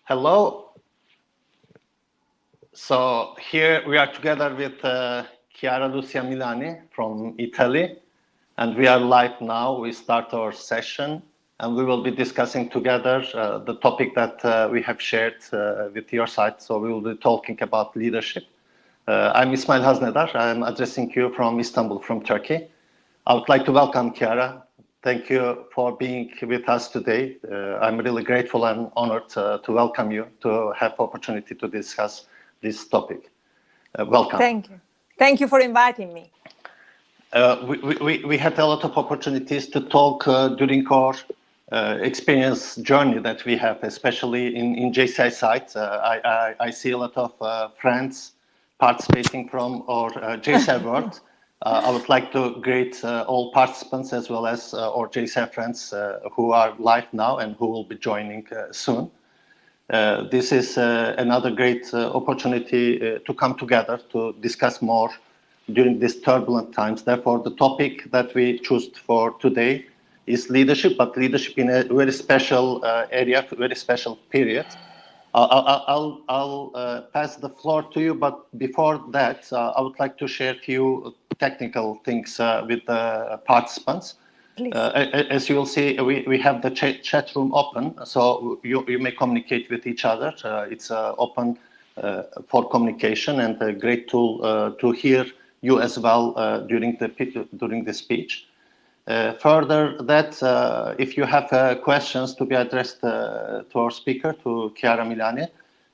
Hello. So here we are together with Chiara Lucia Milani from Italy, and we are live now. We start our session, and we will be discussing together the topic that we have shared with your site. So we will be talking about leadership. I'm Ismail Haznedar. I'm addressing you from Istanbul, from Turkey. I would like to welcome Chiara. Thank you for being with us today. I'm really grateful and honored to welcome you, to have opportunity to discuss this topic. Welcome. Thank you. Thank you for inviting me. We had a lot of opportunities to talk during our experience journey that we have, especially in JCI sites. I see a lot of friends participating from our JCI world. I would like to greet all participants as well as our JCI friends who are live now and who will be joining soon. This is another great opportunity to come together to discuss more during these turbulent times. Therefore, the topic that we chose for today is leadership, but leadership in a very special area, very special period. I'll pass the floor to you, but before that, I would like to share a few technical things with the participants. As you will see, we have the chat room open, so you may communicate with each other. It's open for communication and a great tool to hear you as well during the speech. Further, that if you have questions to be addressed to our speaker, to Chiara Milani,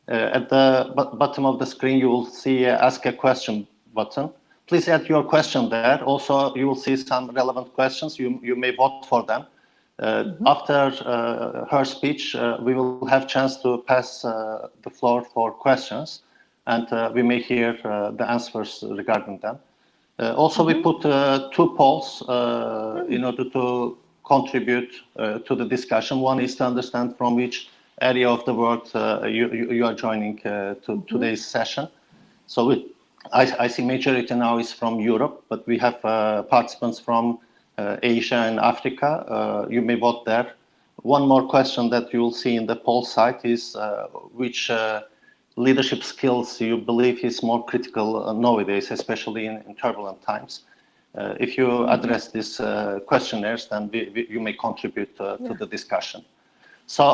at the bottom of the screen you will see Ask a Question button. Please add your question there. Also, you will see some relevant questions. You may vote for them. After her speech, we will have chance to pass the floor for questions, and we may hear the answers regarding them. Also, we put two polls in order to contribute to the discussion. One is to understand from which area of the world you are joining to today's session. So I see majority now is from Europe, but we have participants from Asia and Africa. You may vote there. One more question that you will see in the poll site is which leadership skills you believe is more critical nowadays, especially in turbulent times. If you address these questionnaires, then you may contribute to the discussion. So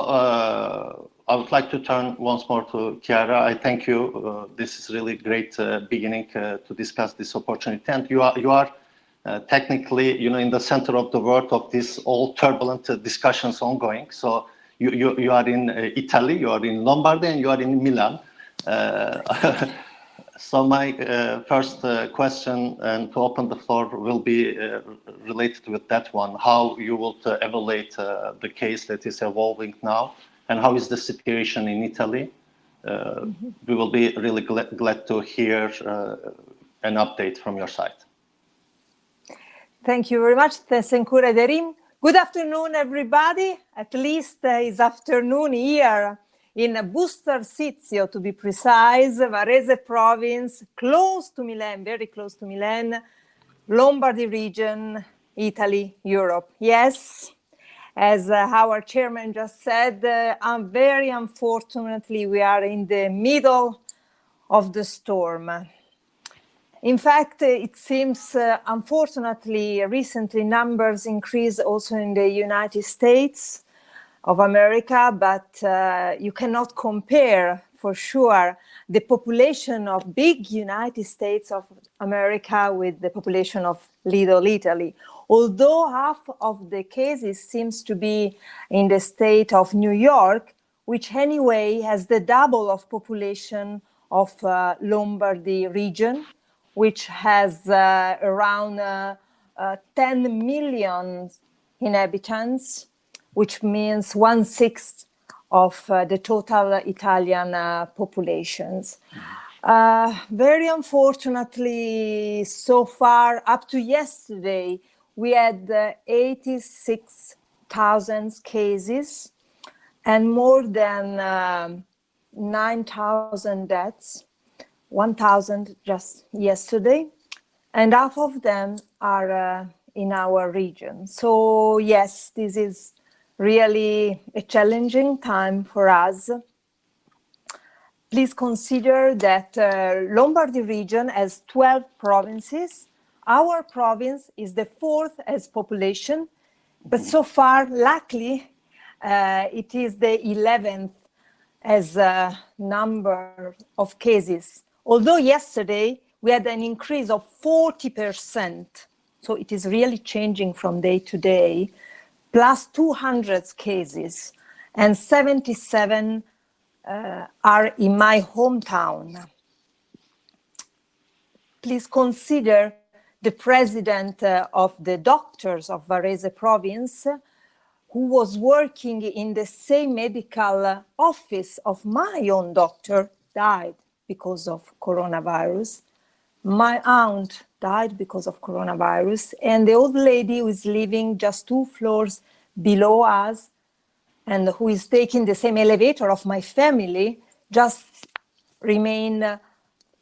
I would like to turn once more to Chiara. I thank you. This is really great beginning to discuss this opportunity. And you are technically, in the center of the world of these all turbulent discussions ongoing. So you are in Italy, you are in Lombardy, and you are in Milan. So my first question, and to open the floor, will be related with that one. How you will evaluate the case that is evolving now, and how is the situation in Italy? We will be really glad to hear an update from your side. Thank you very much. Good afternoon, everybody. At least it's afternoon here in Busto Arsizio, to be precise, Varese province, close to Milan, very close to Milan, Lombardy region, Italy, Europe. Yes, as our chairman just said, very unfortunately, we are in the middle of the storm. In fact, it seems, unfortunately, recently numbers increased also in the United States of America, but you cannot compare for sure the population of big United States of America with the population of little Italy. Although half of the cases seems to be in the state of New York, which anyway has the double of population of Lombardy region, which has around 10 million inhabitants, which means 1/6 of the total Italian populations. Very unfortunately, so far, up to yesterday, we had 86,000 cases and more than 9,000 deaths, 1,000 just yesterday, and half of them are in our region. So yes, this is really a challenging time for us. Please consider that Lombardy region has 12 provinces. Our province is the 4th as population, but so far, luckily, it is the 11th as a number of cases. Although yesterday we had an increase of 40%, so it is really changing from day to day, plus 200 cases, and 77 are in my hometown. Please consider the president of the doctors of Varese province, who was working in the same medical office of my own doctor, died because of coronavirus. My aunt died because of coronavirus, and the old lady who is living just 2 floors below us and who is taking the same elevator of my family just remain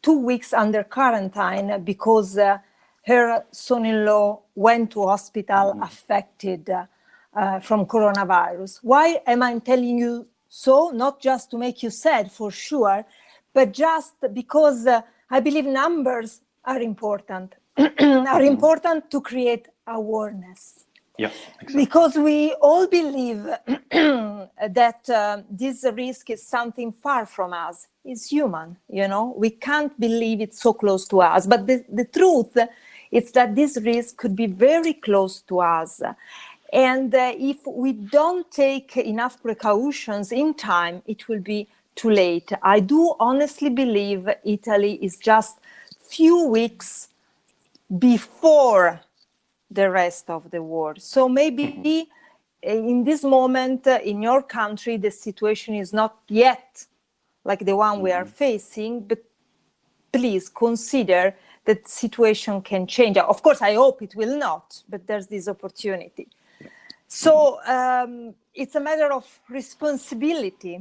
2 weeks under quarantine because her son-in-law went to hospital affected from coronavirus. Why am I telling you so? Not just to make you sad, for sure, but just because I believe numbers are important, are important to create awareness. Yeah, exactly. Because we all believe that this risk is something far from us. It's human, you know. We can't believe it's so close to us. But the truth is that this risk could be very close to us. And if we don't take enough precautions in time, it will be too late. I do honestly believe Italy is just few weeks before the rest of the world. So maybe in this moment in your country, the situation is not yet like the one we are facing, but please consider that the situation can change. Of course, I hope it will not, but there's this opportunity. So it's a matter of responsibility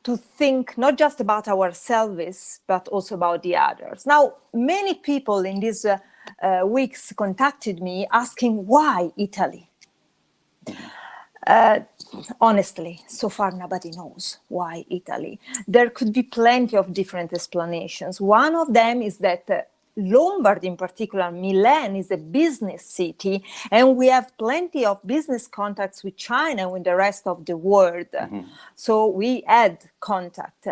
to think not just about ourselves, but also about the others. Now, many people in these weeks contacted me asking why Italy. Honestly, so far nobody knows why Italy. There could be plenty of different explanations. One of them is that Lombardy, in particular, Milan, is a business city, and we have plenty of business contacts with China and with the rest of the world. So we had contact.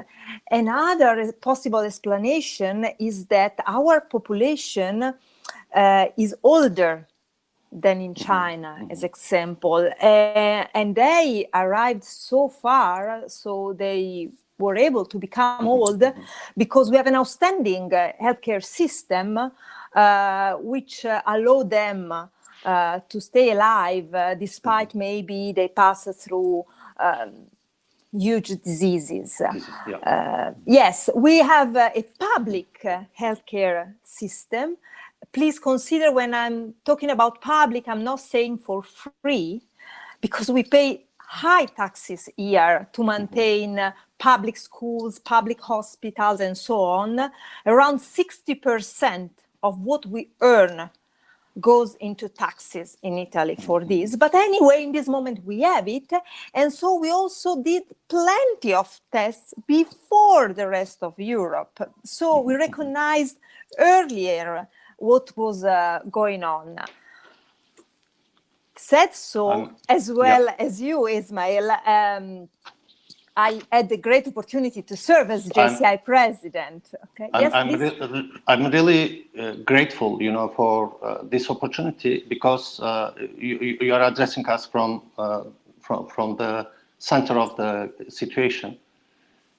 Another possible explanation is that our population is older than in China, as example, and they arrived so far, so they were able to become old because we have an outstanding healthcare system which allow them to stay alive despite maybe they pass through huge diseases. Yes, we have a public healthcare system. Please consider when I'm talking about public, I'm not saying for free, because we pay high taxes here to maintain public schools, public hospitals, and so on. Around 60% of what we earn goes into taxes in Italy for this. But anyway, in this moment we have it. And so we also did plenty of tests before the rest of Europe. So we recognized earlier what was going on. Said so, as well as you, Ismail, I had the great opportunity to serve as JCI President. Okay. I'm really grateful, for this opportunity, because you are addressing us from the center of the situation,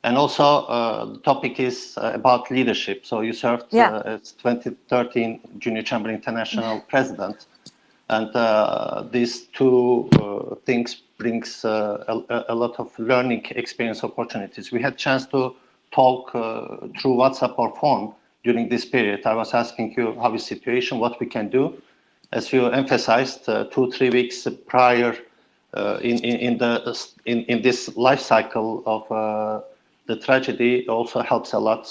and also the topic is about leadership. So you served as 2013 Junior Chamber International President. And these two things brings a lot of learning experience opportunities. We had chance to talk through WhatsApp or phone during this period. I was asking you how is situation, what we can do. As you emphasized, 2-3 weeks prior in this life cycle of the tragedy also helps a lot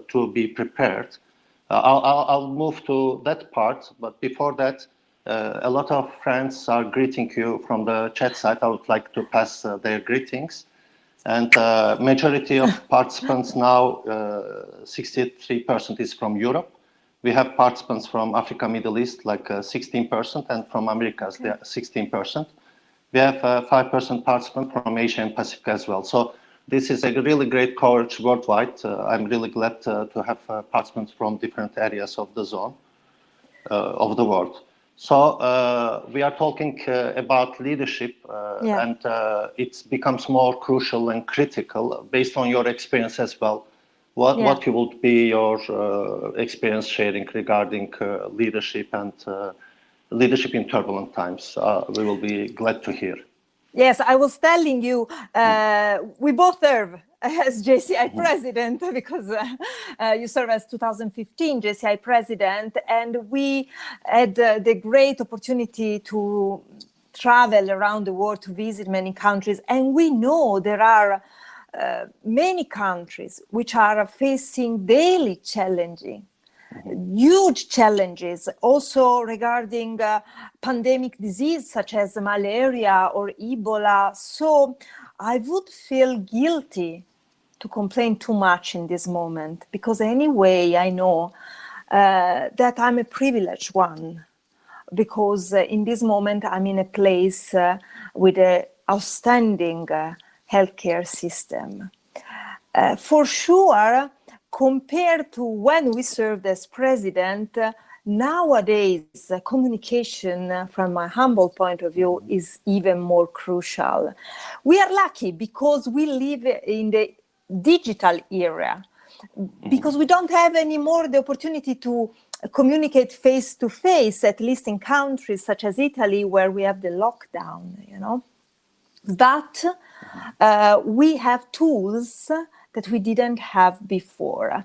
to be prepared. I'll move to that part, but before that, a lot of friends are greeting you from the chat site. I would like to pass their greetings. And majority of participants now, 63% is from Europe. We have participants from Africa, Middle East, like 16%, and from Americas, they are 16%. We have 5% participant from Asia and Pacific as well. So this is a really great coverage worldwide. I'm really glad to have participants from different areas of the zone, of the world. So we are talking about leadership, and it becomes more crucial and critical based on your experience as well. What would be your experience sharing regarding leadership and leadership in turbulent times? We will be glad to hear. Yes, I was telling you, we both serve as JCI President, because you serve as 2015 JCI President, and we had the great opportunity to travel around the world to visit many countries, and we know there are many countries which are facing daily challenging, huge challenges, also regarding pandemic disease such as malaria or Ebola. So I would feel guilty to complain too much in this moment, because anyway, I know that I'm a privileged one, because in this moment I'm in a place with an outstanding healthcare system. For sure, compared to when we served as president, nowadays communication, from my humble point of view, is even more crucial. We are lucky because we live in the digital era, because we don't have anymore the opportunity to communicate face to face, at least in countries such as Italy, where we have the lockdown, you know. But we have tools that we didn't have before.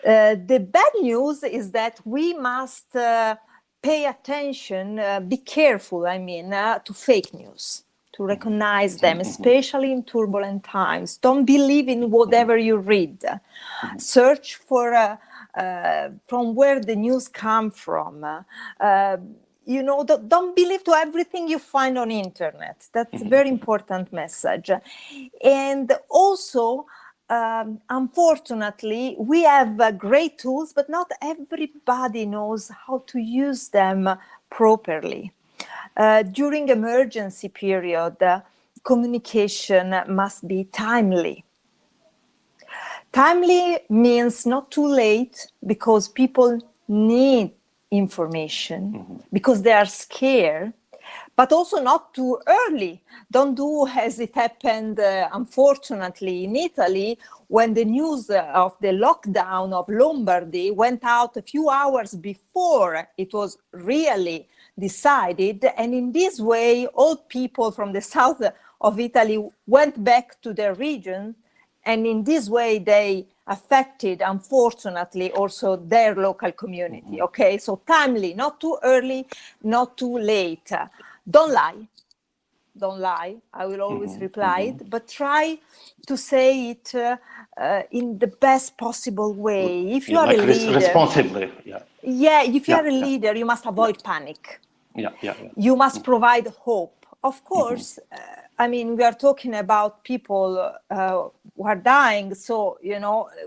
The bad news is that we must pay attention, be careful, to fake news, to recognize them, especially in turbulent times. Don't believe in whatever you read. Search for from where the news come from. Don't believe to everything you find on internet. That's a very important message. And also, unfortunately, we have great tools, but not everybody knows how to use them properly. During emergency period, communication must be timely. Timely means not too late, because people need information, because they are scared, but also not too early. Don't do as it happened, unfortunately, in Italy, when the news of the lockdown of Lombardy went out a few hours before it was really decided. And in this way, all people from the south of Italy went back to their region. And in this way, they affected, unfortunately, also their local community. Okay, so timely, not too early, not too late. Don't lie. Don't lie. I will always reply it, but try to say it in the best possible way. If you are a leader, responsibly, if you are a leader, you must avoid panic. You must provide hope. Of course, we are talking about people who are dying, so,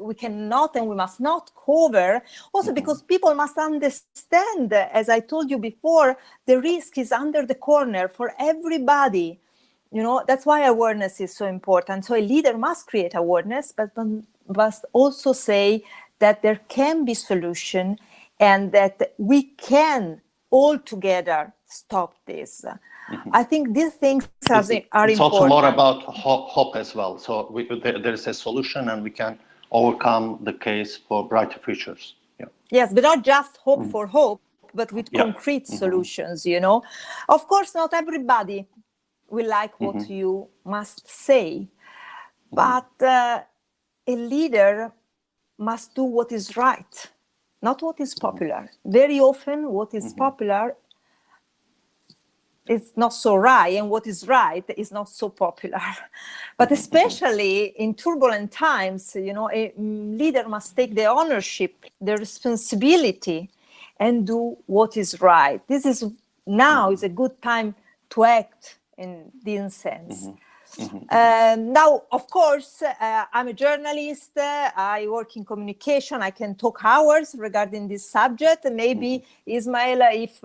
we cannot and we must not cover. Also, because people must understand, as I told you before, the risk is under the corner for everybody. That's why awareness is so important. So a leader must create awareness, but must also say that there can be solution, and that we can all together stop this. I think these things are important. It's also more about hope as well. So there is a solution, and we can overcome the case for brighter futures. Yes, but not just hope for hope, but with concrete solutions, Of course, not everybody will like what you must say, but a leader must do what is right, not what is popular. Very often, what is popular is not so right, and what is right is not so popular. But especially in turbulent times, a leader must take the ownership, the responsibility, and do what is right. This is now is a good time to act in this sense. Now, of course, I'm a journalist. I work in communication. I can talk hours regarding this subject. Maybe, Ismail, if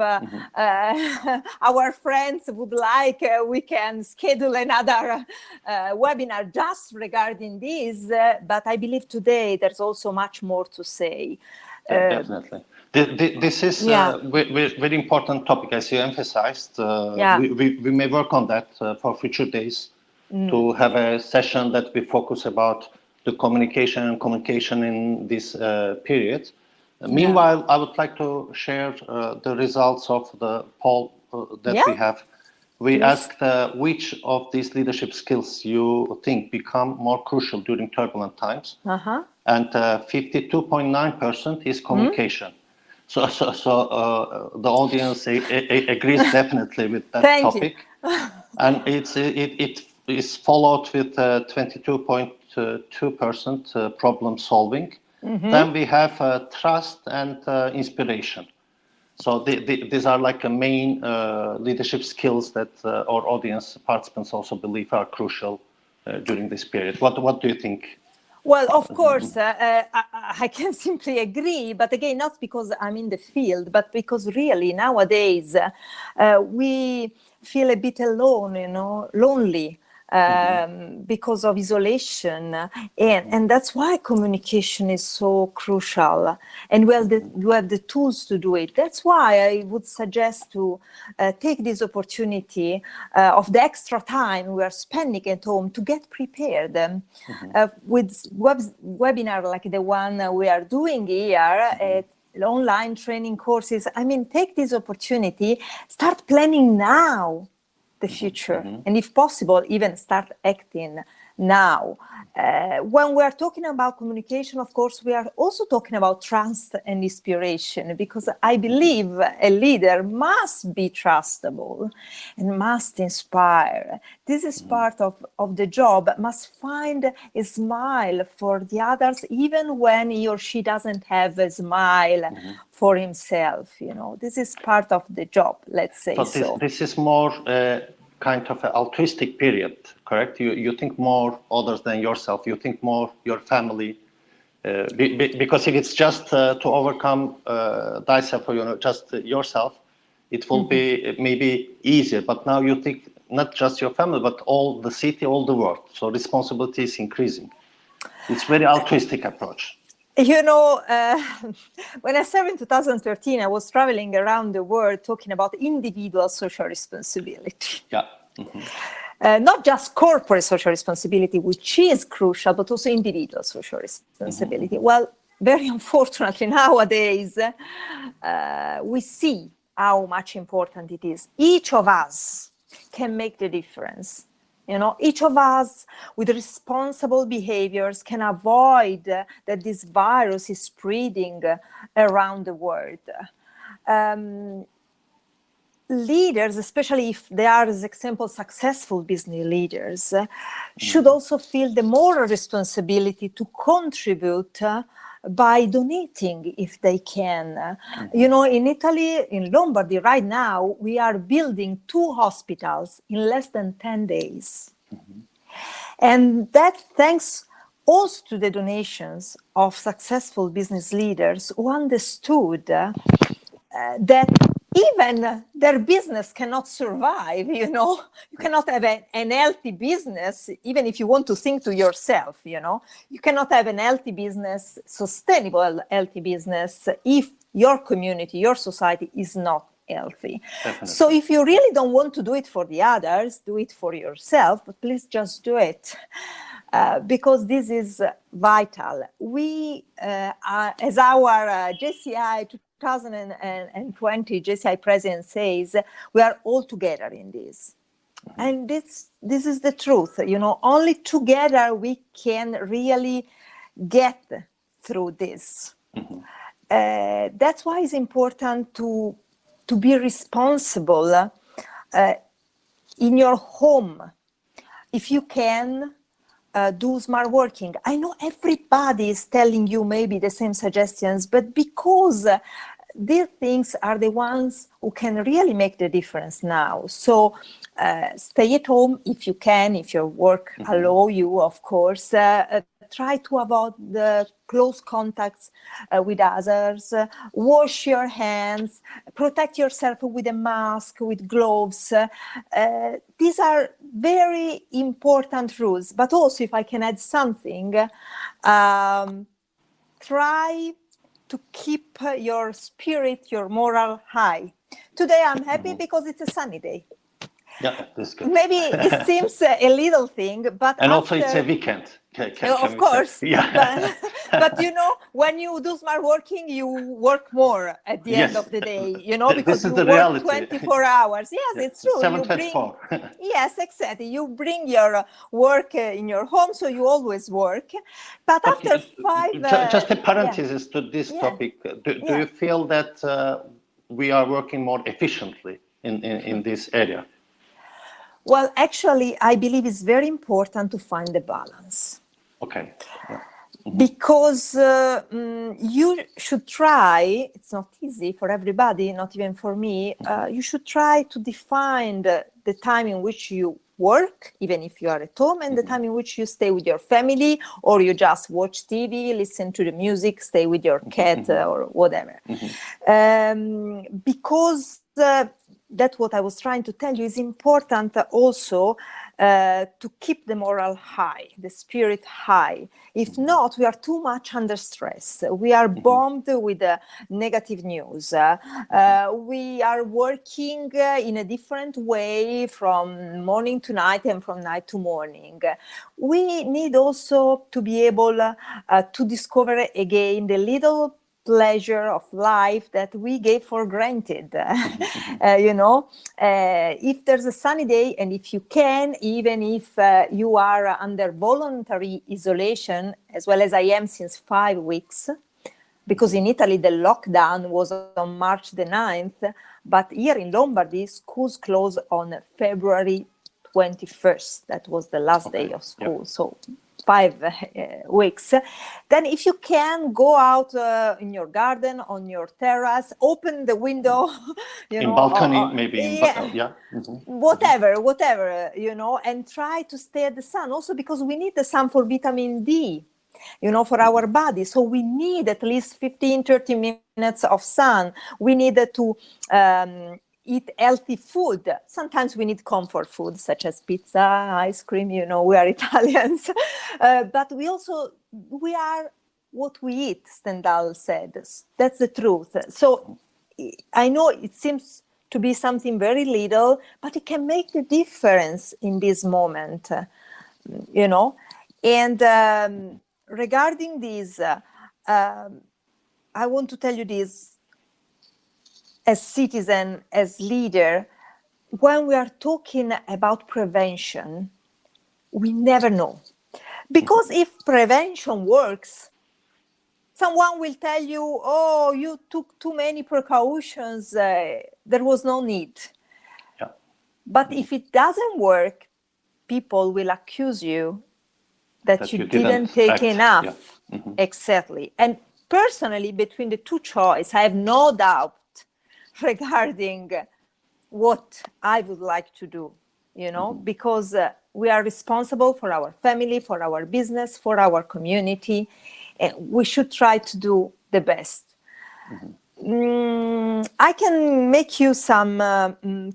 our friends would like, we can schedule another webinar just regarding this. But I believe today there's also much more to say. Definitely. This is a very important topic, as you emphasized. We may work on that for future days to have a session that we focus about the communication in this period. Meanwhile, I would like to share the results of the poll that we have. We asked which of these leadership skills you think become more crucial during turbulent times. And 52.9% is communication. So the audience agrees definitely with that topic. And it is followed with 22.2% problem solving. Then we have trust and inspiration. So these are like a main leadership skills that our audience participants also believe are crucial during this period. What do you think? Well, of course, I can simply agree, but again, not because I'm in the field, but because really nowadays we feel a bit alone, lonely. Because of isolation, and that's why communication is so crucial, and you have the tools to do it. That's why I would suggest to take this opportunity of the extra time we are spending at home to get prepared with webinar like the one we are doing here. Online training courses. I mean, take this opportunity, start planning now the future, and if possible, even start acting now. When we are talking about communication, of course, we are also talking about trust and inspiration, because I believe a leader must be trustable and must inspire. This is part of the job, must find a smile for the others, even when he or she doesn't have a smile for himself. This is part of the job, let's say so. This is more kind of an altruistic period, correct? You think more others than yourself. You think more your family, because if it's just to overcome thyself or just yourself, it will be maybe easier. But now you think not just your family, but all the city, all the world. So responsibility is increasing. It's very altruistic approach. When I started in 2013, I was traveling around the world talking about individual social responsibility. Not just corporate social responsibility, which is crucial, but also individual social responsibility. Well, very unfortunately nowadays, we see how much important it is. Each of us can make the difference. Each of us with responsible behaviors can avoid that this virus is spreading around the world. Leaders, especially if they are, as example, successful business leaders, should also feel the moral responsibility to contribute by donating if they can. In Italy, in Lombardy right now, we are building 2 hospitals in less than 10 days. And that thanks also to the donations of successful business leaders who understood that even their business cannot survive, you cannot have an healthy business, even if you want to think to yourself, you cannot have an healthy business, sustainable healthy business, if your community, your society is not healthy. Definitely. So if you really don't want to do it for the others, do it for yourself, but please just do it. Because this is vital. We, as our JCI 2020 JCI President says, we are all together in this. And this is the truth. Only together we can really get through this. That's why it's important to be responsible in your home. If you can, do smart working. I know everybody is telling you maybe the same suggestions, but because these things are the ones who can really make the difference now. So stay at home if you can, if your work allow you, of course. Try to avoid the close contacts with others. Wash your hands. Protect yourself with a mask, with gloves. These are very important rules. But also, if I can add something, try to keep your spirit, your morale high. Today I'm happy because it's a sunny day. Yeah, that's good. Maybe it seems a little thing, but and also it's a weekend. Of course, yeah. but you know, when you do smart working, you work more at the end of the day, you know, because this is you the work reality. 24 hours. Yes, it's true. 7:24. Yes, exactly. You bring your work in your home, so you always work. But after just a parenthesis to this topic. Do you feel that we are working more efficiently in this area? Well, actually, I believe it's very important to find the balance. Okay. Yeah. Because you should try, it's not easy for everybody, not even for me, you should try to define the time in which you work, even if you are at home, and the time in which you stay with your family, or you just watch TV, listen to the music, stay with your cat or whatever. Because that's what I was trying to tell you, is important also to keep the morale high, the spirit high. If not, we are too much under stress. We are bombed with negative news. We are working in a different way from morning to night and from night to morning. We need also to be able to discover again the little pleasure of life that we gave for granted. You know, if there's a sunny day, and if you can, even if you are under voluntary isolation, as well as I am since 5 weeks, because in Italy the lockdown was on March the 9th, but here in Lombardy, schools closed on February 21st. That was the last day of school. Yep. So 5 weeks. Then if you can, go out in your garden, on your terrace, open the window, you know, balcony, maybe. Whatever, you know, and try to stay at the sun. Also because we need the sun for vitamin D, you know, for our body. So we need at least 15-30 minutes of sun. We need to eat healthy food. Sometimes we need comfort food, such as pizza, ice cream, you know, we are Italians. But we are what we eat, Stendhal said. That's the truth. So I know it seems to be something very little, but it can make the difference in this moment, you know. And regarding this, I want to tell you this. As citizen, as leader, when we are talking about prevention, we never know. Because if prevention works, someone will tell you, oh, you took too many precautions, there was no need. Yeah. But if it doesn't work, people will accuse you that you didn't take enough. Yeah. Exactly. And personally, between the two choices, I have no doubt regarding what I would like to do, you know, because we are responsible for our family, for our business, for our community, and we should try to do the best. I can make you some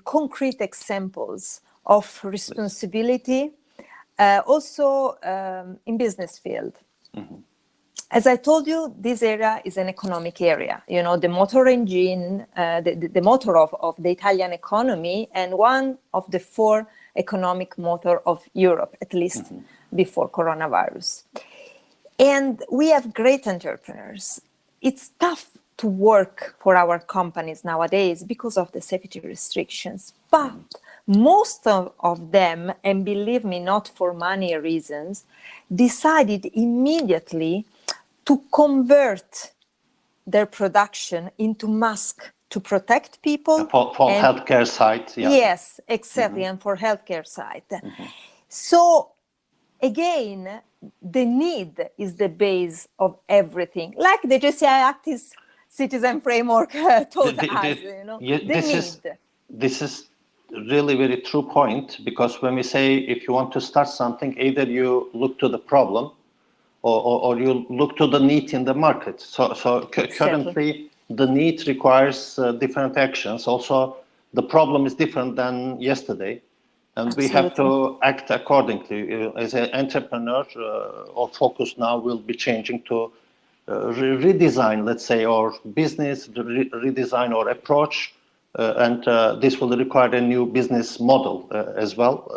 concrete examples of responsibility, also in business field. As I told you, this area is an economic area, you know, the motor engine, the motor of the Italian economy, and one of the 4 economic motor of Europe, at least before coronavirus. And we have great entrepreneurs. It's tough to work for our companies nowadays because of the safety restrictions, but most of them, and believe me, not for money reasons, decided immediately to convert their production into masks to protect people. For healthcare side. Yeah. Yes, exactly, and for healthcare side. So again, the need is the base of everything. Like the JCI Act is citizen framework taught us, This is really very true point, because when we say if you want to start something, either you look to the problem or you look to the need in the market. So currently the need requires different actions. Also, the problem is different than yesterday, and we have to act accordingly. As an entrepreneur, our focus now will be changing to redesign, let's say, our business, redesign our approach, and this will require a new business model as well.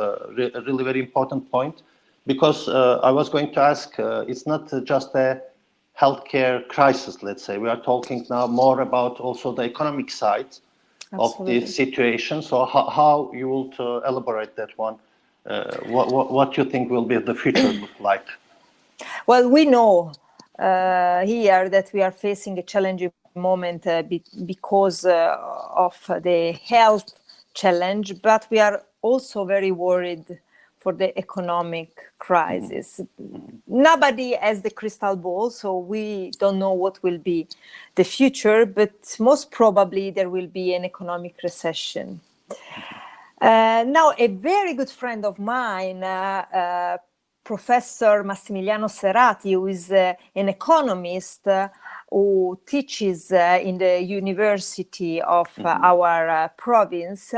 A really very important point, because I was going to ask, it's not just a healthcare crisis, let's say. We are talking now more about also the economic side of the situation. So how you will elaborate that one? What you think will be the future look like? Well, we know here that we are facing a challenging moment because of the health challenge, but we are also very worried for the economic crisis. Nobody has the crystal ball, so we don't know what will be the future, but most probably there will be an economic recession. Now, a very good friend of mine, Professor Massimiliano Serrati, who is an economist who teaches in the university of our province,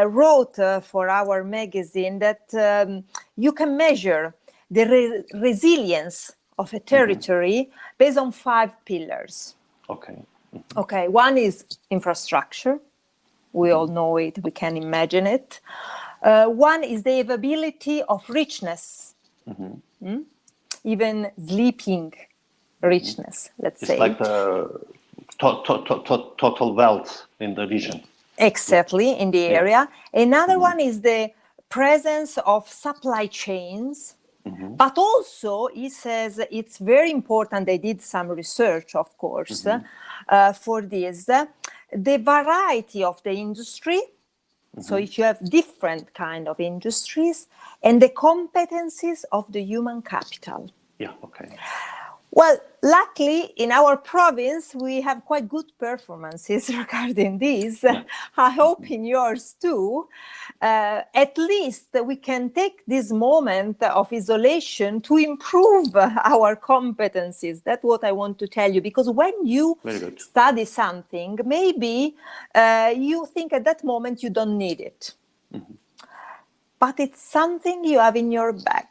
wrote for our magazine that you can measure the resilience of a territory based on 5 pillars. Okay, one is infrastructure. We all know it, we can imagine it. One is the availability of richness. Even sleeping richness, let's say. It's like the total wealth in the region. Exactly, in the area. Another one is the presence of supply chains. But also, he says it's very important, they did some research, of course, for this, the variety of the industry. So if you have different kind of industries, and the competencies of the human capital. Well, luckily, in our province, we have quite good performances regarding this. I hope in yours too. At least we can take this moment of isolation to improve our competencies. That's what I want to tell you. Because when you study something, maybe you think at that moment you don't need it. But it's something you have in your bag.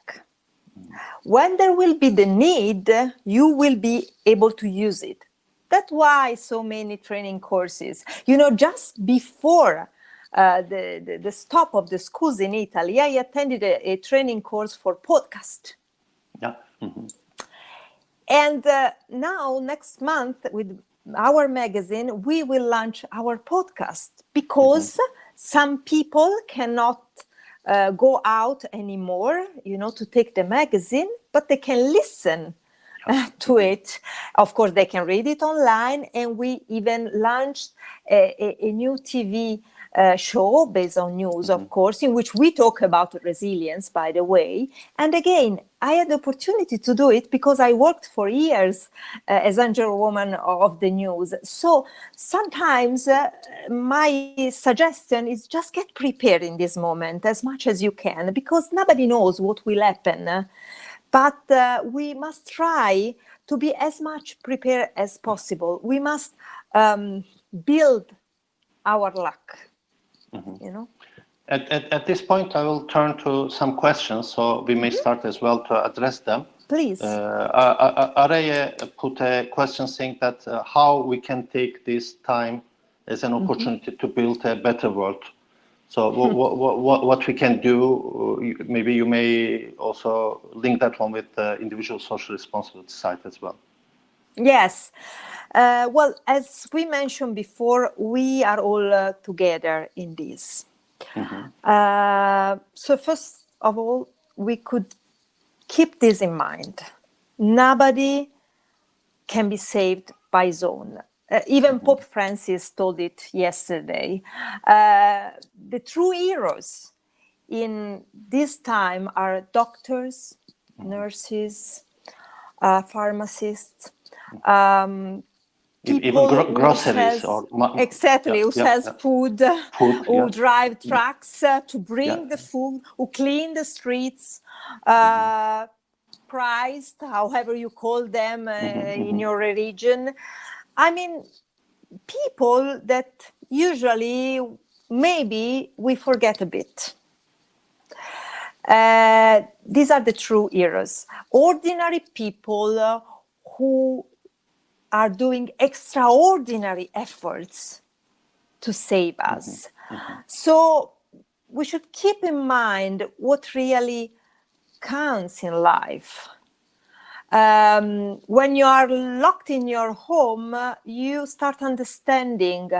When there will be the need, you will be able to use it. That's why so many training courses. You know, just before the stop of the schools in Italy, I attended a training course for podcast. And now, next month, with our magazine, we will launch our podcast because some people cannot go out anymore, you know, to take the magazine, but they can listen to it. Of course, they can read it online, and we even launched a new TV show based on news, of course, in which we talk about resilience, by the way. And again, I had the opportunity to do it because I worked for years as anchorwoman of the news. So sometimes my suggestion is just get prepared in this moment as much as you can, because nobody knows what will happen. But we must try to be as much prepared as possible. We must build our luck, you know. At this point, I will turn to some questions, so we may start as well to address them. Please. Araya put a question saying that how we can take this time as an opportunity to build a better world. So what we can do, maybe you may also link that one with the individual social responsibility side as well. Yes. Well, as we mentioned before, we are all together in this. So first of all, we could keep this in mind. Nobody can be saved by his own. Even Pope Francis told it yesterday. The true heroes in this time are doctors, nurses, pharmacists, even groceries who sells food, who drive trucks to bring the food, who clean the streets, priced, however you call them in your region. I mean, people that usually maybe we forget a bit. These are the true heroes, ordinary people who are doing extraordinary efforts to save us. So we should keep in mind what really counts in life. When you are locked in your home, you start understanding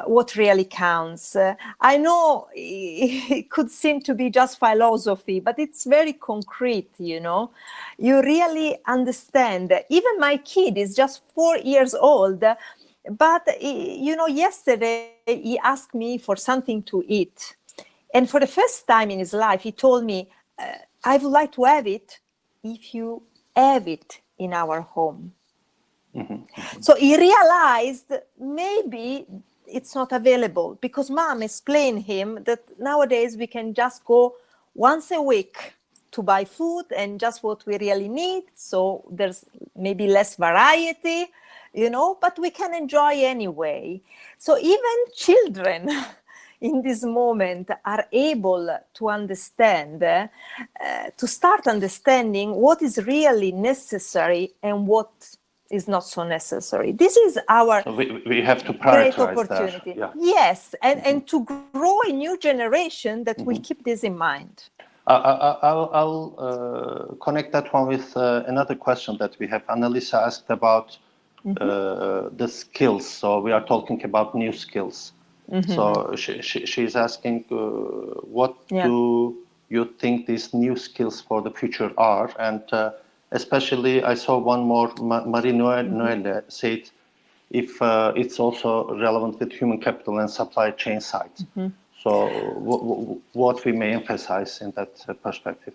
what really counts. I know it could seem to be just philosophy, but it's very concrete, you know. You really understand. Even my kid is just 4 years old, but, you know, yesterday he asked me for something to eat. And for the first time in his life, he told me, I would like to have it if you have it in our home. So he realized maybe it's not available because mom explained him that nowadays we can just go once a week to buy food and just what we really need. So there's maybe less variety, you know, but we can enjoy anyway. So even children in this moment are able to understand, to start understanding what is really necessary and what is not so necessary. This is our we have to great prioritize opportunity. that. Yes, and to grow a new generation that will keep this in mind. I'll connect that one with another question that we have. Annalisa asked about the skills. So we are talking about new skills. So she's asking, what do you think these new skills for the future are? And especially, I saw one more, Marie Noelle said, if it's also relevant with human capital and supply chain side. So what we may emphasize in that perspective?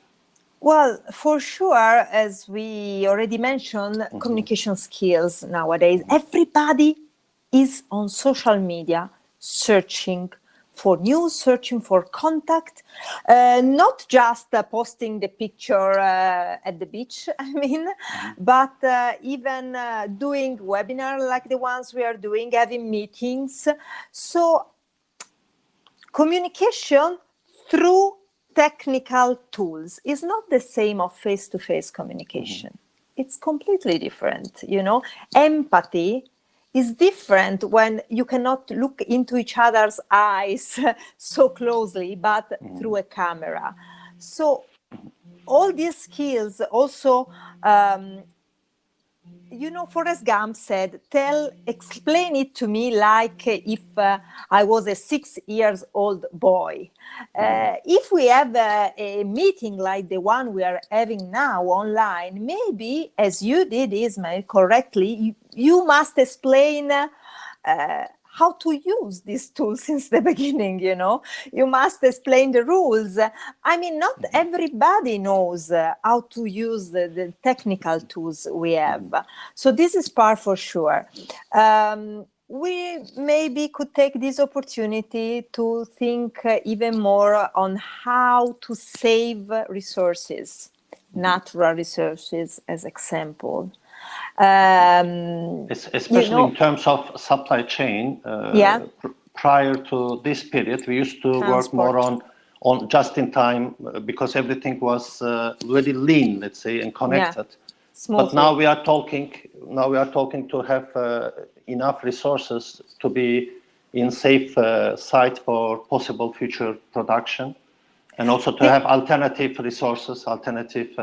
Well, for sure, as we already mentioned, communication skills nowadays. Everybody is on social media searching for news, searching for contact, not just posting the picture at the beach, I mean, but even doing webinars like the ones we are doing, having meetings. So communication through technical tools is not the same of face-to-face communication. It's completely different, you know. Empathy is different when you cannot look into each other's eyes so closely, but through a camera. So all these skills also, you know, Forrest Gump said, explain it to me like if I was a 6-year-old boy. If we have a meeting like the one we are having now online, maybe, as you did, Ismail, correctly, you must explain how to use these tools since the beginning, you know. You must explain the rules. I mean, not everybody knows how to use the technical tools we have. So this is part for sure. We maybe could take this opportunity to think even more on how to save resources, natural resources as example. Especially you know, in terms of supply chain, prior to this period, we used to work more on just in time because everything was very lean, let's say, and connected. But now we are talking to have enough resources to be in safe site for possible future production, and also to have alternative resources, alternative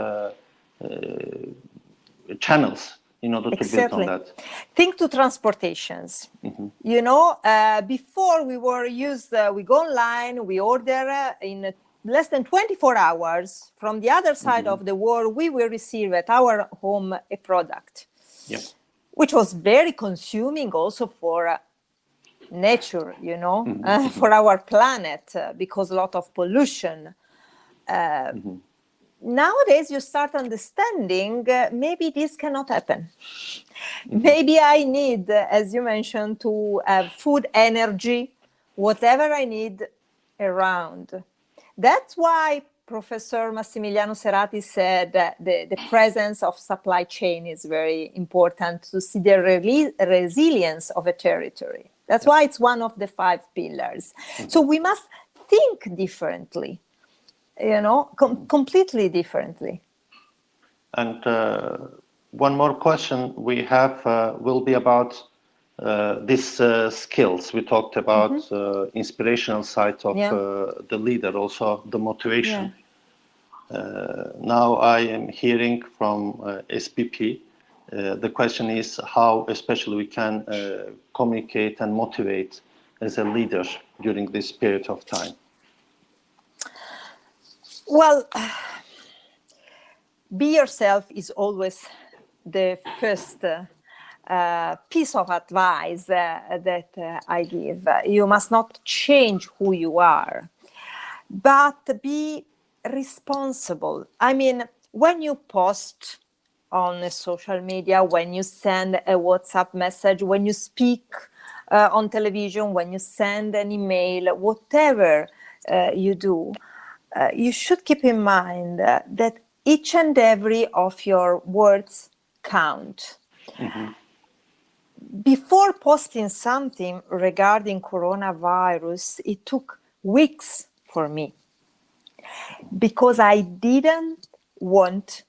channels in order to build on that. Think to transportations. You know, before we were we go online, we order in less than 24 hours from the other side of the world, we will receive at our home a product, which was very consuming also for nature, you know, for our planet, because a lot of pollution. nowadays you start understanding maybe this cannot happen. Maybe I need, as you mentioned, to have food, energy, whatever I need around. That's why Professor Massimiliano Serrati said that the presence of supply chain is very important to see the resilience of a territory. That's why it's one of the 5 pillars. So we must think differently, completely differently. And one more question we have will be about these skills. We talked about inspirational side of the leader, also the motivation. Now I am hearing from SPP. The question is how especially we can communicate and motivate as a leader during this period of time. Well, be yourself is always the first piece of advice that I give. You must not change who you are, but be responsible. I mean, when you post on social media, when you send a WhatsApp message, when you speak on television, when you send an email, whatever you do, you should keep in mind that each and every of your words count. Before posting something regarding coronavirus, it took weeks for me because I didn't want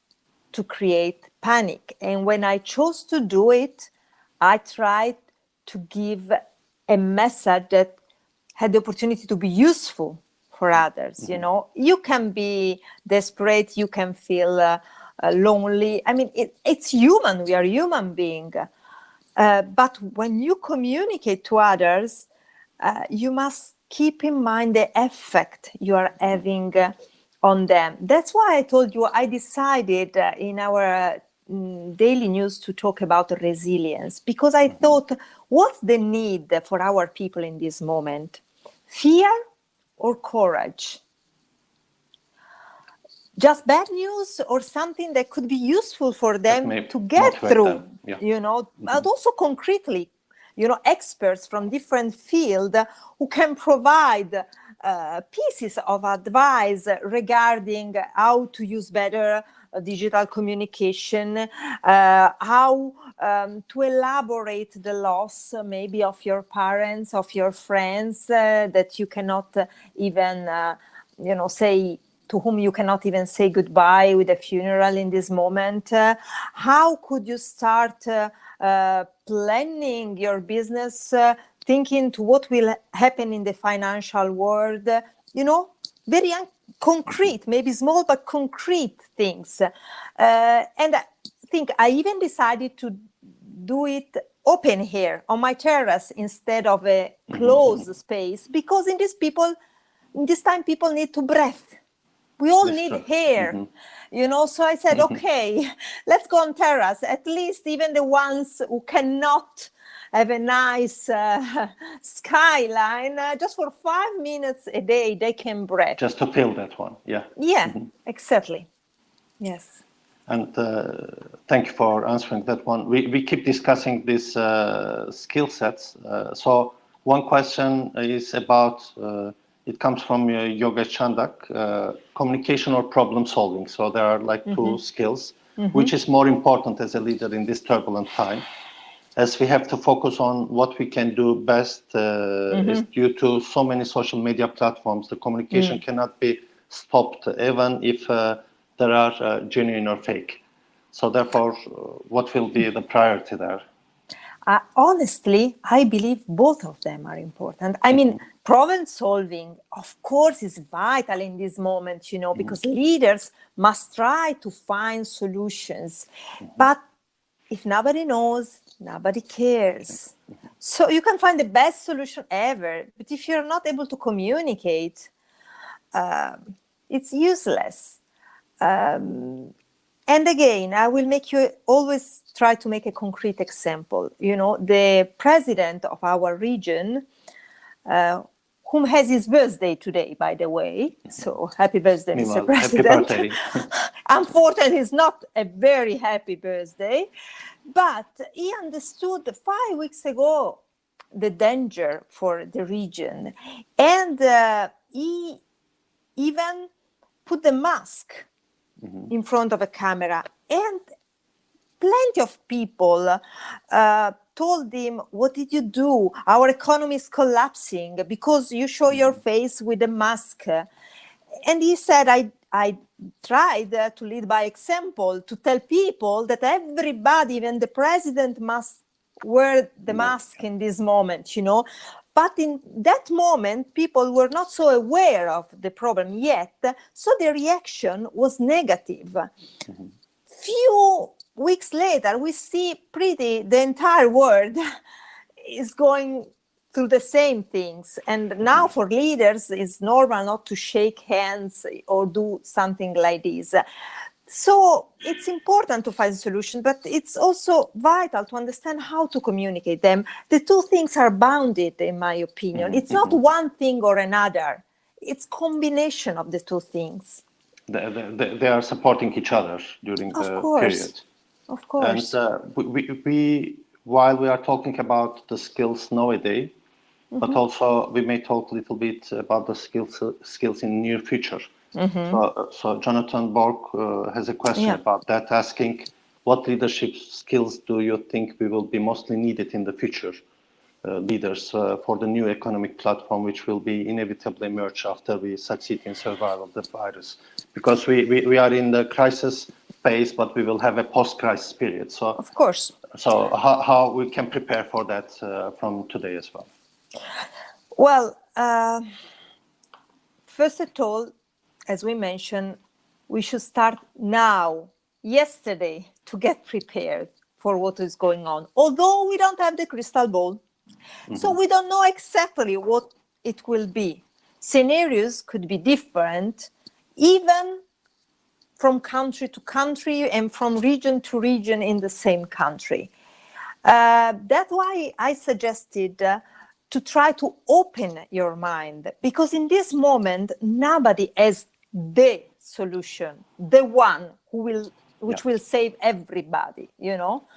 to create panic. And when I chose to do it, I tried to give a message that had the opportunity to be useful for others. You can be desperate, you can feel lonely. I mean, it's human. We are human beings. But when you communicate to others, you must keep in mind the effect you are having on them. That's why I told you I decided in our daily news to talk about resilience, because I thought, what's the need for our people in this moment? Fear or courage? Just bad news or something that could be useful for them to get through, but also concretely, experts from different fields who can provide pieces of advice regarding how to use better digital communication, how to elaborate the loss maybe of your parents, of your friends that you cannot even, to whom you cannot even say goodbye with a funeral in this moment. How could you start planning your business, thinking to what will happen in the financial world, very concrete, maybe small, but concrete things. And I think I even decided to do it open here on my terrace instead of a closed space, because in this time people need to breathe. We all need air, so I said, okay, let's go on terrace. At least even the ones who cannot have a nice skyline, just for 5 minutes a day, they can breathe. Just to feel that one, yeah. Yeah, exactly. Yes. And thank you for answering that one. We keep discussing these skill sets. So one question is about, it comes from Yogesh Chandak, communication or problem solving. So there are like two skills, which is more important as a leader in this turbulent time, as we have to focus on what we can do best. Is due to so many social media platforms, the communication cannot be stopped, even if there are genuine or fake. So therefore, what will be the priority there? Honestly, I believe both of them are important. I mean, problem solving, of course, is vital in this moment, because leaders must try to find solutions. But if nobody knows, nobody cares. So you can find the best solution ever, but if you're not able to communicate, it's useless. And again, I will always try to make a concrete example. The president of our region, who whom has his birthday today, by the way. So happy birthday, Mr. Meanwhile, President. happy birthday. Unfortunately, it's not a very happy birthday, but he understood 5 weeks ago the danger for the region. And he even put the mask in front of a camera. And plenty of people told him, what did you do? Our economy is collapsing because you show your face with a mask. And he said, I tried to lead by example, to tell people that everybody, even the president, must wear the mask in this moment, you know. But in that moment, people were not so aware of the problem yet, so the reaction was negative. Few weeks later, we see the entire world is going through the same things. And now for leaders, it's normal not to shake hands or do something like this. So it's important to find a solution, but it's also vital to understand how to communicate them. The two things are bounded, in my opinion. It's not one thing or another. It's combination of the two things. They are supporting each other during the period. Of course. And we while we are talking about the skills nowadays, but also we may talk a little bit about the skills in near future. So Jonathan Borg has a question about that, asking, what leadership skills do you think we will be mostly needed in the future, leaders, for the new economic platform, which will be inevitably emerge after we succeed in survival of the virus? Because we are in the crisis phase, but we will have a post-crisis period. So of course. So how we can prepare for that from today as well? Well, first of all, as we mentioned, we should start now, yesterday, to get prepared for what is going on. Although we don't have the crystal ball, so we don't know exactly what it will be. Scenarios could be different, even from country to country and from region to region in the same country. That's why I suggested to try to open your mind, because in this moment, nobody has the solution, the one which will save everybody, you know.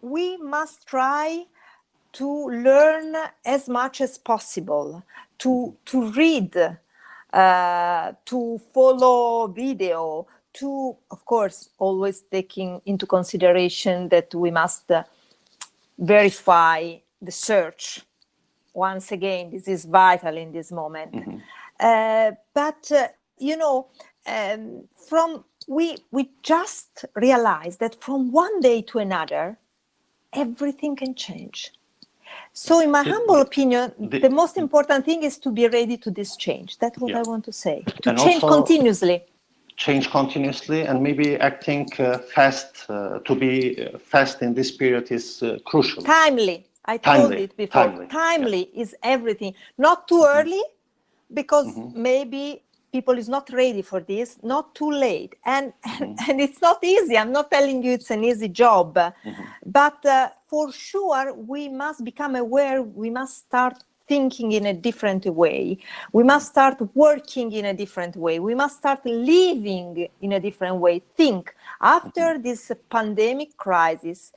We must try to learn as much as possible, to read, to follow video, to, of course, always taking into consideration that we must verify the search. Once again, this is vital in this moment. But you know, we just realized that from one day to another, everything can change. So in my humble opinion, the most important thing is to be ready to this change. That's what I want to say. To change continuously. Change continuously, and maybe acting fast, to be fast in this period is crucial. Timely. I told it before. Timely is everything. Not too early, because maybe people is not ready for this, not too late. And it's not easy. I'm not telling you it's an easy job, but for sure, we must become aware. We must start thinking in a different way. We must start working in a different way. We must start living in a different way. Think, after this pandemic crisis,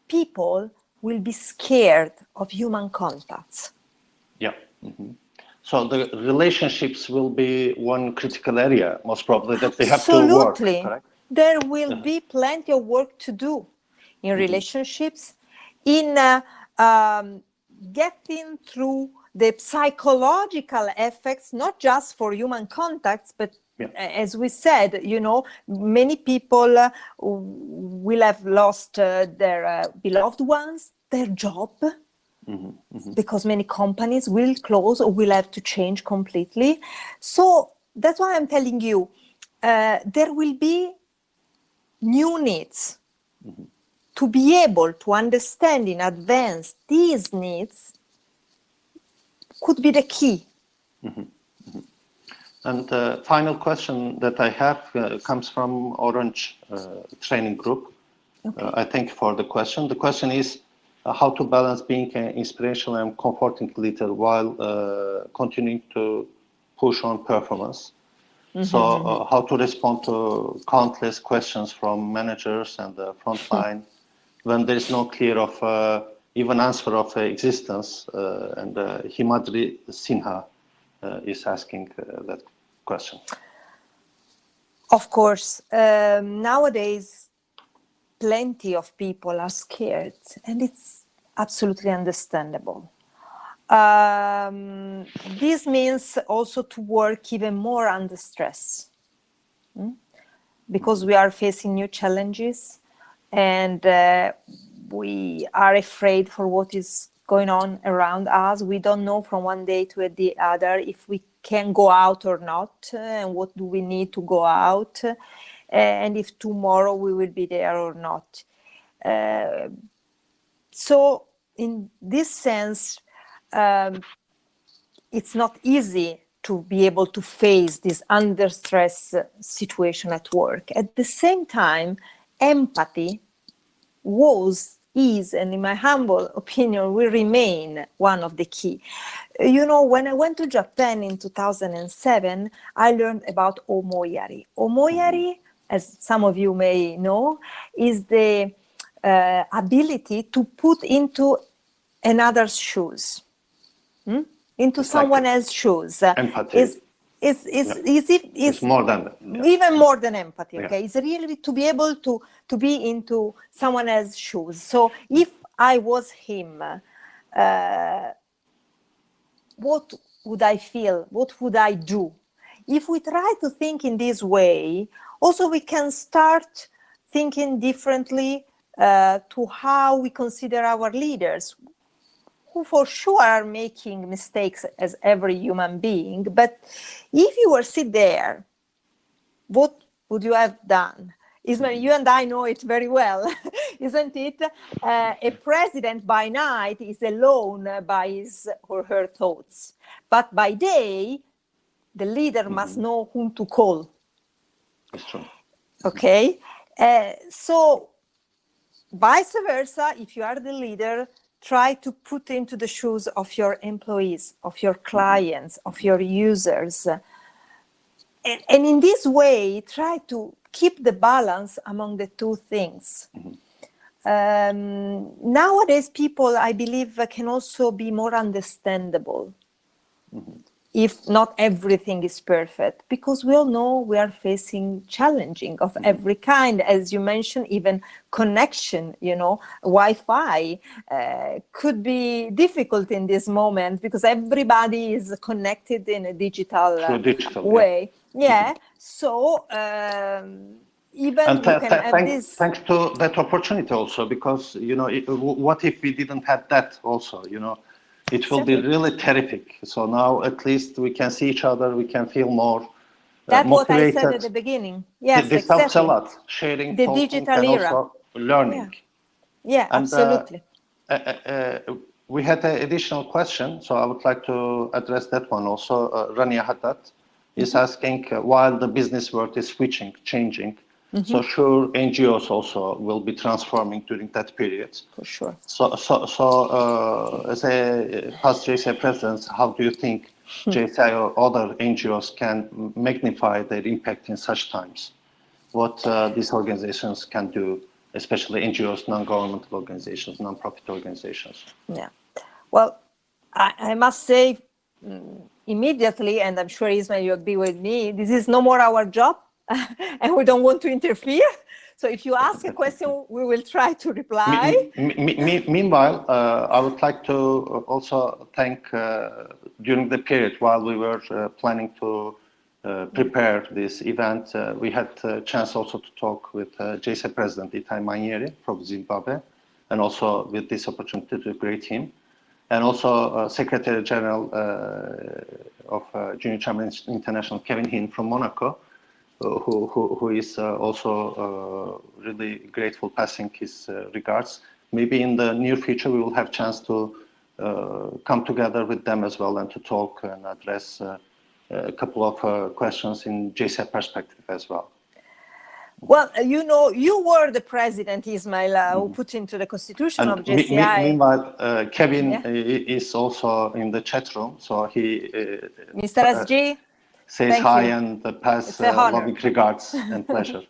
people will be scared of human contacts. Yeah. So the relationships will be one critical area, most probably, that they have to work. Correct? There will be plenty of work to do in relationships, in getting through the psychological effects, not just for human contacts, but as we said, you know, many people will have lost their beloved ones, their job, because many companies will close or will have to change completely. So that's why I'm telling you, there will be new needs. To be able to understand in advance these needs could be the key. And the final question that I have comes from Orange Training Group. I thank you for the question. The question is, how to balance being an inspirational and comforting leader while continuing to push on performance. So how to respond to countless questions from managers and the frontline when there is no clear of even answer of existence. And Himadri Sinha is asking that question. Of course, nowadays, plenty of people are scared, and it's absolutely understandable. This means also to work even more under stress, because we are facing new challenges, and we are afraid for what is going on around us. We don't know from one day to the other if we can go out or not, and what do we need to go out, and if tomorrow we will be there or not. So in this sense, it's not easy to be able to face this under stress situation at work. At the same time, empathy is, and in my humble opinion, will remain one of the key. You know, when I went to Japan in 2007, I learned about omoyari. Omoyari, as some of you may know, is the ability to put into another's shoes, into it's someone like else's shoes. Empathy. It's more than that. Even more than empathy. Yeah. Okay, it's really to be able to be into someone else's shoes. So if I was him, what would I feel? What would I do? If we try to think in this way, also we can start thinking differently to how we consider our leaders, who for sure are making mistakes as every human being. But if you were sit there, what would you have done? Ismail, you and I know it very well, isn't it? A president by night is alone by his or her thoughts. But by day, the leader must know whom to call. That's true. Okay? So vice versa, if you are the leader, try to put into the shoes of your employees, of your clients, of your users. And in this way, try to keep the balance among the two things. Nowadays, people, I believe, can also be more understandable if not everything is perfect, because we all know we are facing challenging of every kind. As you mentioned, even connection, you know, Wi-Fi could be difficult in this moment because everybody is connected in a digital way. Yeah. So even and you can have this. Thanks to that opportunity also, because, you know, what if we didn't have that also, you know? It will be really terrific. So now at least we can see each other, we can feel more That's motivated. what I said at the beginning. Yes, this exactly. helps a lot, sharing, the talking, digital and era. also learning. Yeah, and, absolutely. We had an additional question, so I would like to address that one also. Rania Haddad is asking, while the business world is switching, changing, so sure NGOs also will be transforming during that period. For sure. So as a past JCI president, how do you think JCI or other NGOs can magnify their impact in such times? What these organizations can do, especially NGOs, non-governmental organizations, non-profit organizations? Yeah. Well, I must say immediately, and I'm sure Ismail, you agree with me, this is no more our job. And we don't want to interfere. So if you ask a question, we will try to reply. Meanwhile, I would like to also thank, during the period while we were planning to prepare this event, we had a chance also to talk with JCI President Itai Manieri from Zimbabwe, and also with this opportunity to greet him, and also Secretary General of Junior Champions International, Kevin Hin from Monaco, who is also really grateful, passing his regards. Maybe in the near future we will have chance to come together with them as well and to talk and address a couple of questions in JCI perspective as well. Well, you were the president, Ismail, who put into the constitution of JCI. Meanwhile, Kevin is also in the chat room, so he Mr. SG, says thank hi you. and pass loving regards and pleasure.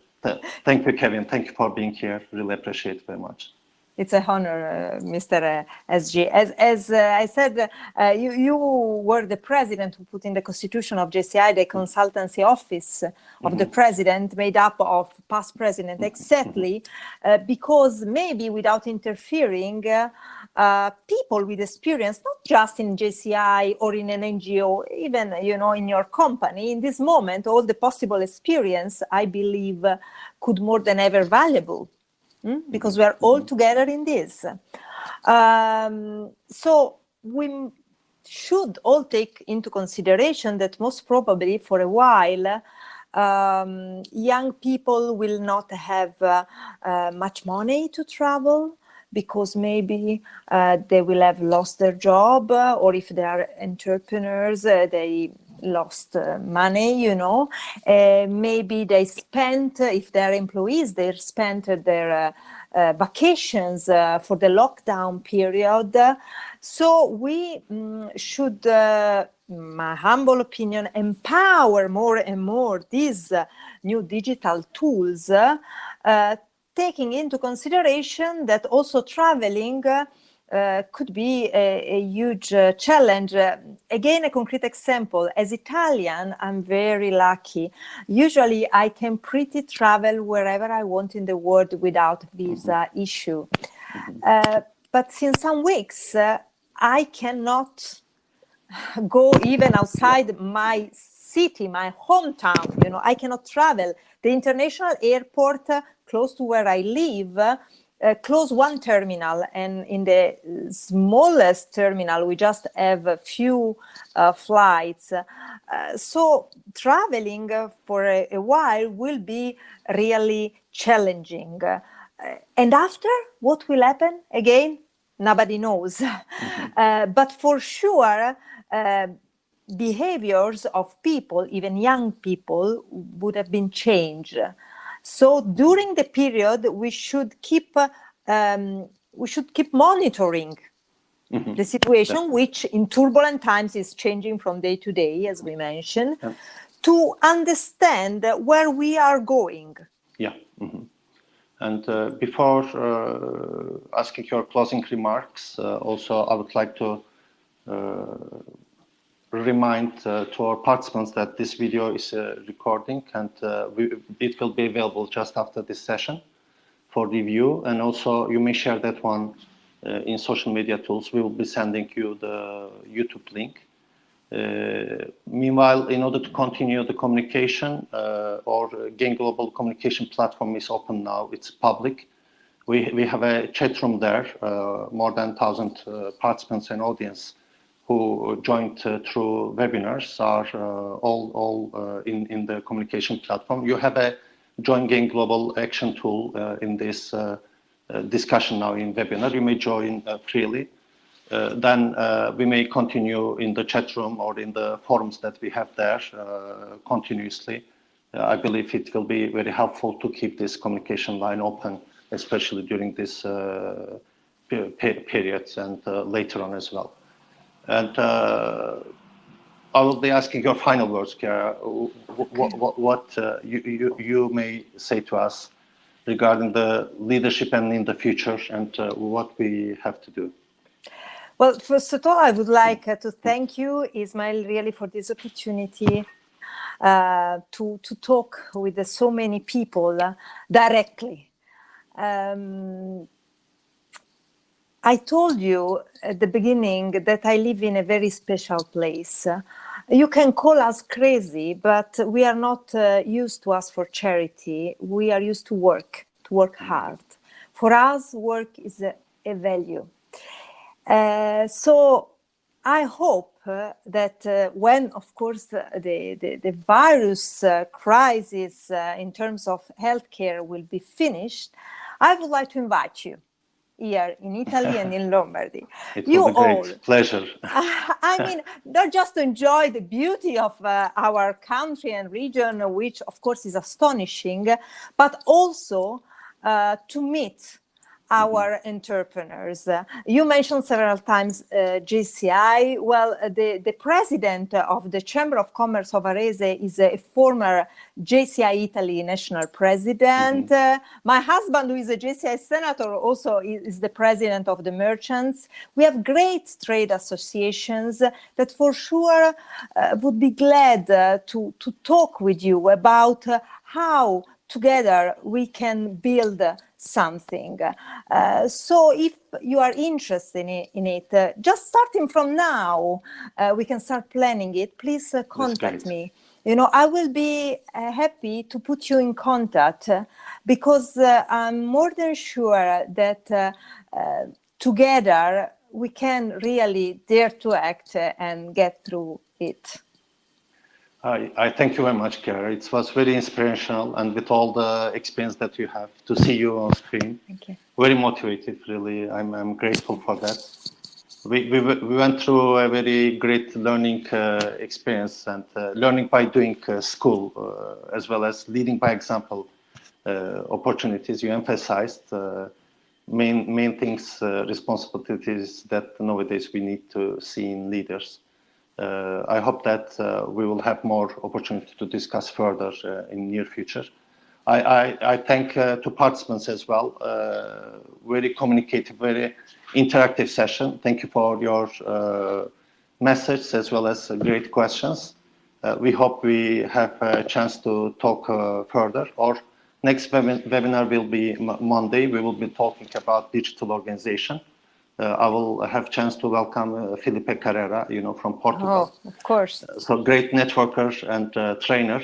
Thank you, Kevin. Thank you for being here. Really appreciate it very much. It's an honor, Mr. SG. As I said, you were the president who put in the constitution of JCI the consultancy office of the president, made up of past president, exactly because maybe without interfering, people with experience, not just in JCI or in an NGO, even in your company, in this moment, all the possible experience, I believe, could more than ever valuable. Because we are all together in this. So we should all take into consideration that most probably for a while, young people will not have much money to travel because maybe they will have lost their job, or if they are entrepreneurs, they lost money, maybe they spent, if they're employees, they spent their vacations for the lockdown period. So we should, my humble opinion, empower more and more these new digital tools, taking into consideration that also traveling could be a huge challenge. Again, a concrete example. As Italian, I'm very lucky. Usually, I can pretty travel wherever I want in the world without visa issue. But since some weeks, I cannot go even outside my city, my hometown. I cannot travel. The international airport close to where I live close one terminal, and in the smallest terminal we just have a few flights. So traveling for a while will be really challenging. And after, what will happen? Again, nobody knows. But for sure, behaviors of people, even young people, would have been changed. So during the period, we should keep monitoring the situation, which in turbulent times is changing from day to day, as we mentioned, to understand where we are going. Yeah. And before asking your closing remarks, also I would like to remind to our participants that this video is recording, and it will be available just after this session for review. And also you may share that one in social media tools. We will be sending you the YouTube link. Meanwhile, in order to continue the communication, our Gain Global communication platform is open now. It's public. We have a chat room there, more than 1,000 participants and audience who joined through webinars are all in the communication platform. You have a Join Gain Global action tool in this discussion now in webinar. You may join freely. Then we may continue in the chat room or in the forums that we have there continuously. I believe it will be very helpful to keep this communication line open, especially during this periods and later on as well. And I will be asking your final words, Chiara. What you may say to us regarding the leadership and in the future, and what we have to do. Well, first of all, I would like to thank you, Ismail, really for this opportunity to talk with so many people directly. I told you at the beginning that I live in a very special place. You can call us crazy, but we are not used to ask for charity. We are used to work hard. For us, work is a value. So I hope that when, of course, the virus crisis in terms of healthcare will be finished, I would like to invite you here in Italy and in Lombardy. It You will be great. all, Pleasure. I mean, not just to enjoy the beauty of our country and region, which of course is astonishing, but also to meet our entrepreneurs. You mentioned several times JCI. Well, the president of the Chamber of Commerce of Varese is a former JCI Italy national president. My husband, who is a JCI senator, also is the president of the merchants. We have great trade associations that for sure would be glad to talk with you about how together we can build something. So if you are interested in it, just starting from now, we can start planning it. Please contact me. You know, I will be happy to put you in contact because I'm more than sure that together we can really dare to act and get through it. I thank you very much, Chiara. It was very inspirational, and with all the experience that you have, to see you on screen. Thank you. Very motivated, really. I'm grateful for that. We went through a very great learning experience, and learning by doing school, as well as leading by example opportunities. You emphasized main things, responsibilities that nowadays we need to see in leaders. I hope that we will have more opportunity to discuss further in near future. I thank to participants as well. Very communicative, very interactive session. Thank you for your message as well as great questions. We hope we have a chance to talk further. Our next webinar will be Monday. We will be talking about digital organization. I will have chance to welcome Felipe Carrera, from Portugal. Oh, of course. So great networker and trainer.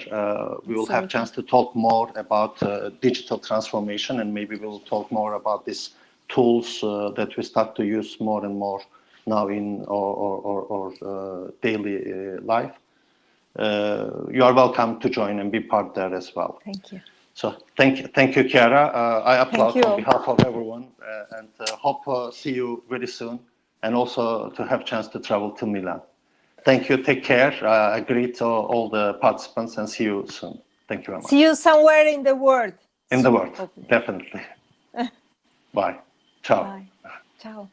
We will have chance to talk more about digital transformation, and maybe we'll talk more about these tools that we start to use more and more now in our daily life. You are welcome to join and be part there as well. Thank you. So thank you, Chiara. I applaud on behalf of everyone, and hope see you very soon, and also to have chance to travel to Milan. Thank you. Take care. I greet all the participants and see you soon. Thank you very much. See you somewhere in the world. In the world, definitely. Bye. Ciao. Bye. Ciao.